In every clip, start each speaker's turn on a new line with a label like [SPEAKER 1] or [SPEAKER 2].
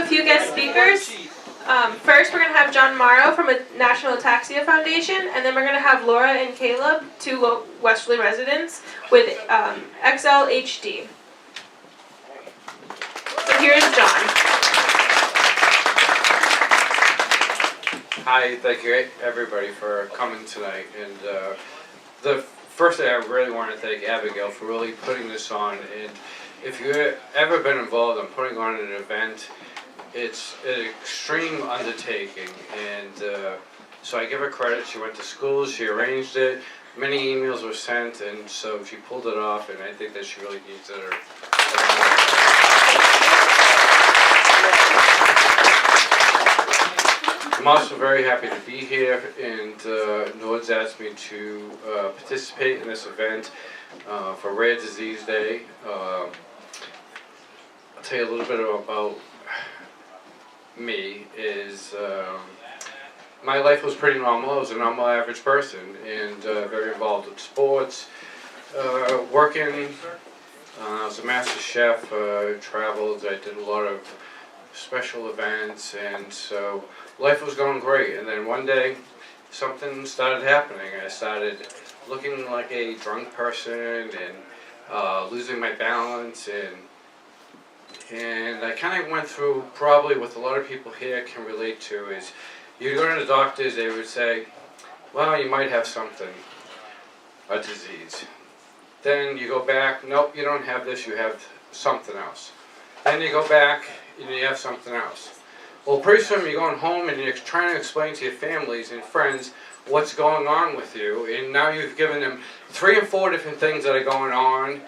[SPEAKER 1] a few guest speakers. First, we're going to have John Mauro from a National Ataxia Foundation, and then we're going to have Laura and Caleb, two Westerly residents, with XLHD. So here's John.
[SPEAKER 2] Hi, thank you everybody for coming tonight. And the first thing I really want to thank Abigail for really putting this on. And if you've ever been involved in putting on an event, it's an extreme undertaking. And so I give her credit. She went to school, she arranged it, many emails were sent, and so she pulled it off, and I think that she really needs it. I'm also very happy to be here, and NORD's asked me to participate in this event for Rare Disease Day. I'll tell you a little bit about me. My life was pretty normal. I was a normal average person, and very involved with sports, working. I was a master chef, traveled, I did a lot of special events, and so life was going great. And then one day something started happening. I started looking like a drunk person and losing my balance, and I kind of went through probably what a lot of people here can relate to is you go to the doctors, they would say, well, you might have something, a disease. Then you go back, nope, you don't have this, you have something else. Then you go back and you have something else. Well, pretty soon you're going home and you're trying to explain to your families and friends what's going on with you, and now you've given them 3 and 4 different things that are going on.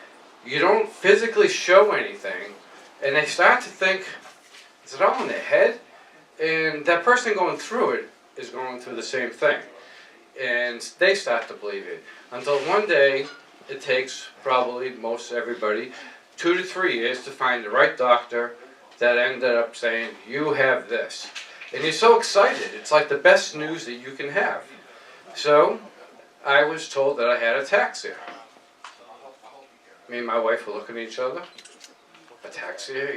[SPEAKER 2] You don't physically show anything, and they start to think, is it all in their head? And that person going through it is going through the same thing, and they start to believe it. Until one day, it takes probably most everybody 2 to 3 years to find the right doctor that ended up saying, you have this. And you're so excited. It's like the best news that you can have. So, I was told that I had ataxia. Me and my wife were looking at each other. Ataxia?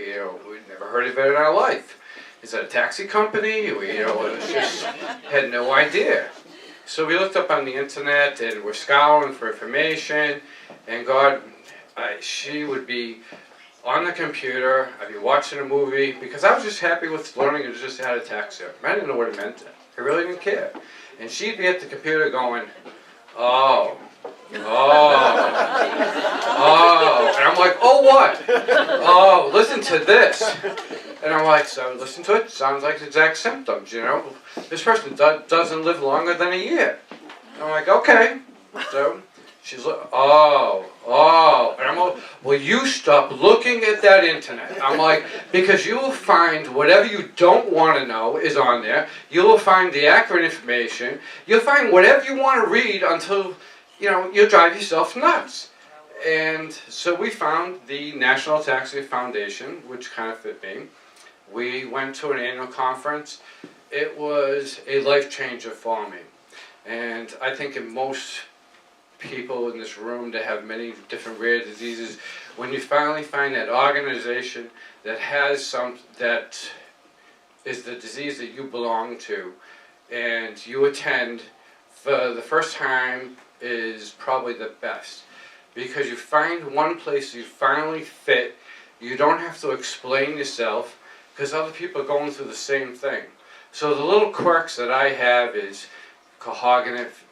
[SPEAKER 2] We'd never heard of it in our life. Is it a taxi company? We just had no idea. So we looked up on the internet and we're scouring for information. And God, she would be on the computer, I'd be watching a movie, because I was just happy with learning it just had ataxia. I didn't know what it meant. I really didn't care. And she'd be at the computer going, oh. And I'm like, oh what? Oh, listen to this. And I'm like, so listen to it, sounds like the exact symptoms, This person doesn't live longer than a year. And I'm like, okay. So she's like, oh. And I'm like, well, you stop looking at that internet. I'm like, because you will find whatever you don't want to know is on there. You will find the accurate information. You'll find whatever you want to read until, you'll drive yourself nuts. And so we found the National Ataxia Foundation, which kind of fit me. We went to an annual conference. It was a life changer for me. And I think in most people in this room that have many different rare diseases, when you finally find that organization that has that is the disease that you belong to, and you attend for the first time, is probably the best, because you find one place you finally fit. You don't have to explain yourself because other people are going through the same thing. So the little quirks that I have is cognitive,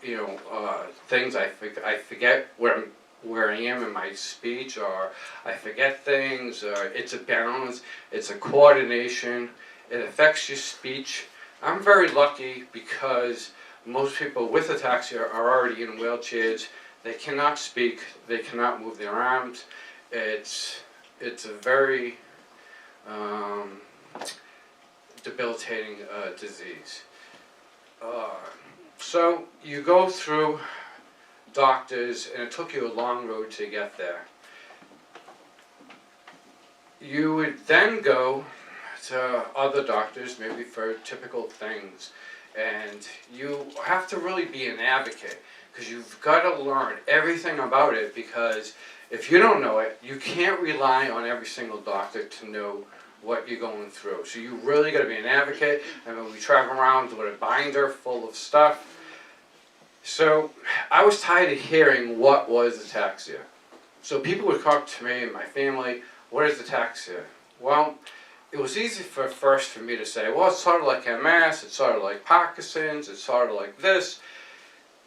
[SPEAKER 2] things. I forget where I am in my speech, or I forget things, or it's a balance, it's a coordination, it affects your speech. I'm very lucky because most people with ataxia are already in wheelchairs. They cannot speak, they cannot move their arms. It's a very debilitating disease. So you go through doctors, and it took you a long road to get there. You would then go to other doctors, maybe for typical things, and you have to really be an advocate, because you've got to learn everything about it, because if you don't know it, you can't rely on every single doctor to know what you're going through. So you really got to be an advocate. I mean, we travel around with a binder full of stuff. So I was tired of hearing what was ataxia. So people would talk to me and my family, what is ataxia? Well, it was easy first for me to say, well, it's sort of like MS, it's sort of like Parkinson's, it's sort of like this.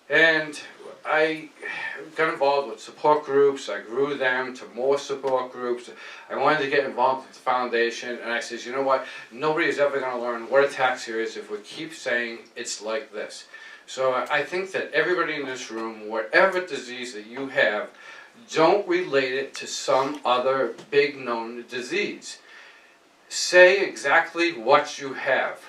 [SPEAKER 2] And I got involved with support groups. I grew them to more support groups. I wanted to get involved with the foundation, and I said, you know what? Nobody is ever going to learn what ataxia is if we keep saying it's like this. So I think that everybody in this room, whatever disease that you have, don't relate it to some other big known disease. Say exactly what you have.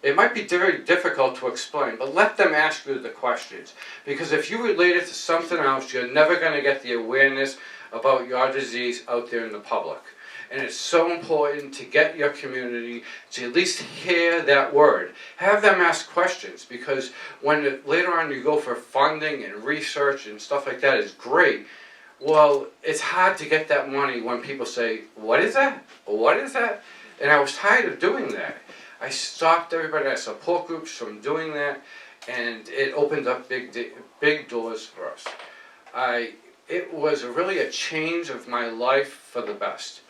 [SPEAKER 2] It might be very difficult to explain, but let them ask you the questions. Because if you relate it to something else, you're never going to get the awareness about your disease out there in the public. And it's so important to get your community to at least hear that word. Have them ask questions, because when later on you go for funding and research and stuff like that is great. Well, it's hard to get that money when people say, what is that? What is that? And I was tired of doing that. I stopped everybody at support groups from doing that, and it opened up big doors for us. It was really a change of my life for the best,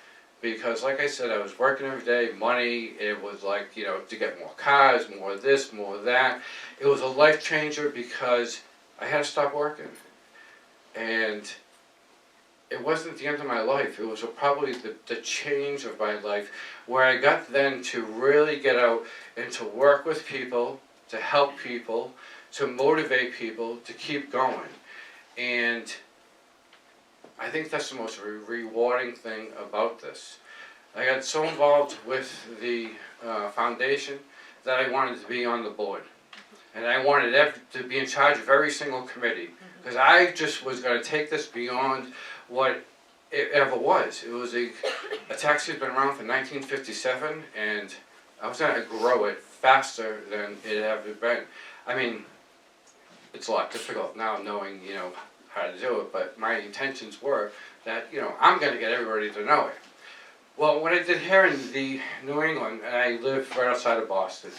[SPEAKER 2] because like I said, I was working every day, money, it was like, you know, to get more cars, more of this, more of that. It was a life changer because I had to stop working. And it wasn't the end of my life. It was probably the change of my life, where I got then to really get out and to work with people, to help people, to motivate people to keep going. And I think that's the most rewarding thing about this. I got so involved with the foundation that I wanted to be on the board. And I wanted to be in charge of every single committee, because I just was going to take this beyond what it ever was. It was Ataxia's been around for 1957, and I was going to grow it faster than it had ever been. I mean, it's a lot difficult now knowing, you know, how to do it, but my intentions were that, you know, I'm going to get everybody to know it. Well, what I did here in the New England, and I live right outside of Boston,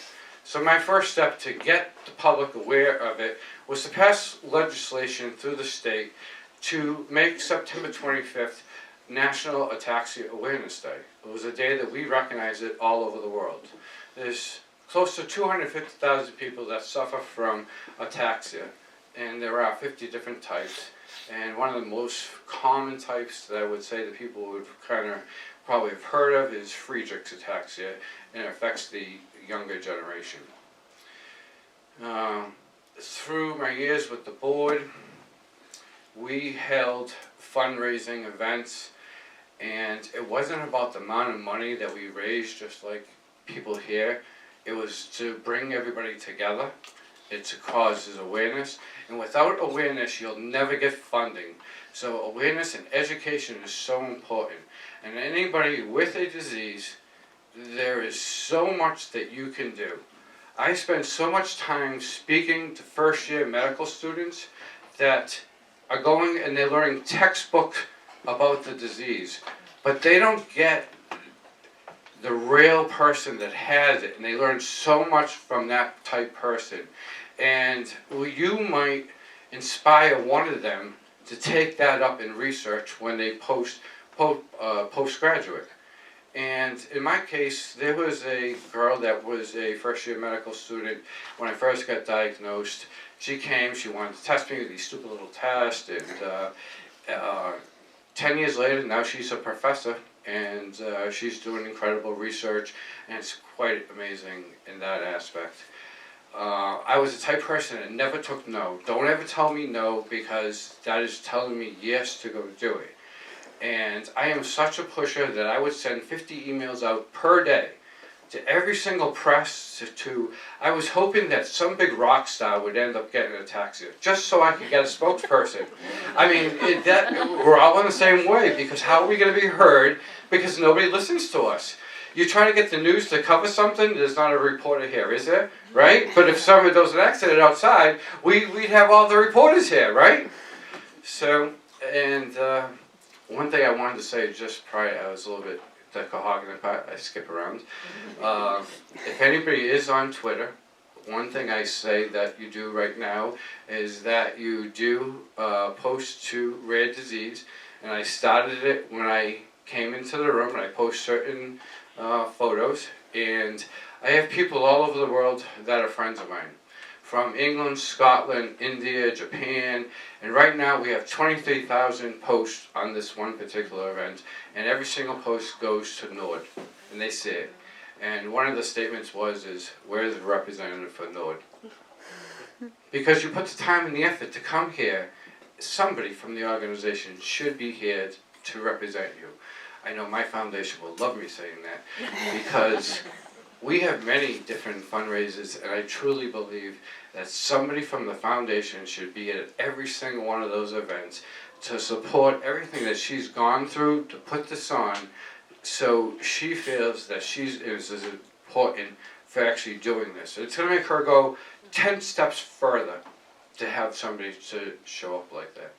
[SPEAKER 2] so my first step to get the public aware of it was to pass legislation through the state to make September 25th National Ataxia Awareness Day. It was a day that we recognize it all over the world. There's close to 250,000 people that suffer from ataxia, and there are 50 different types. And one of the most common types that I would say that people would kind of probably have heard of is Friedreich's ataxia, and it affects the younger generation. Through my years with the board, we held fundraising events, and it wasn't about the amount of money that we raised, just like people here. It was to bring everybody together. It to cause awareness, and without awareness, you'll never get funding. So awareness and education is so important. And anybody with a disease, there is so much that you can do. I spend so much time speaking to first-year medical students that are going and they're learning textbook about the disease, but they don't get the real person that has it, and they learn so much from that type person. And you might inspire one of them to take that up in research when they postgraduate. And in my case, there was a girl that was a first-year medical student when I first got diagnosed. She came, she wanted to test me with these stupid little tests, and 10 years later, now she's a professor, and she's doing incredible research, and it's quite amazing in that aspect. I was the type of person that never took no. Don't ever tell me no, because that is telling me yes to go do it. And I am such a pusher that I would send 50 emails out per day to every single press I was hoping that some big rock star would end up getting ataxia, just so I could get a spokesperson. I mean, we're all in the same way, because how are we going to be heard? Because nobody listens to us. You try to get the news to cover something, there's not a reporter here, is there? Right? But if somebody does an accident outside, we'd have all the reporters here, right? So, and one thing I wanted to say just prior, I was a little bit the Cohogany part, I skip around. If anybody is on Twitter, one thing I say that you do right now is that you do post to rare disease, and I started it when I came into the room, and I post certain photos, and I have people all over the world that are friends of mine, from England, Scotland, India, Japan, and right now we have 23,000 posts on this one particular event, and every single post goes to NORD, and they see it. And one of the statements is, where's the representative for NORD? Because you put the time and the effort to come here, somebody from the organization should be here to represent you. I know my foundation will love me saying that, because we have many different fundraisers, and I truly believe that somebody from the foundation should be at every single one of those events to support everything that she's gone through to put this on, so she feels that she's as important for actually doing this. It's going to make her go 10 steps further to have somebody to show up like that.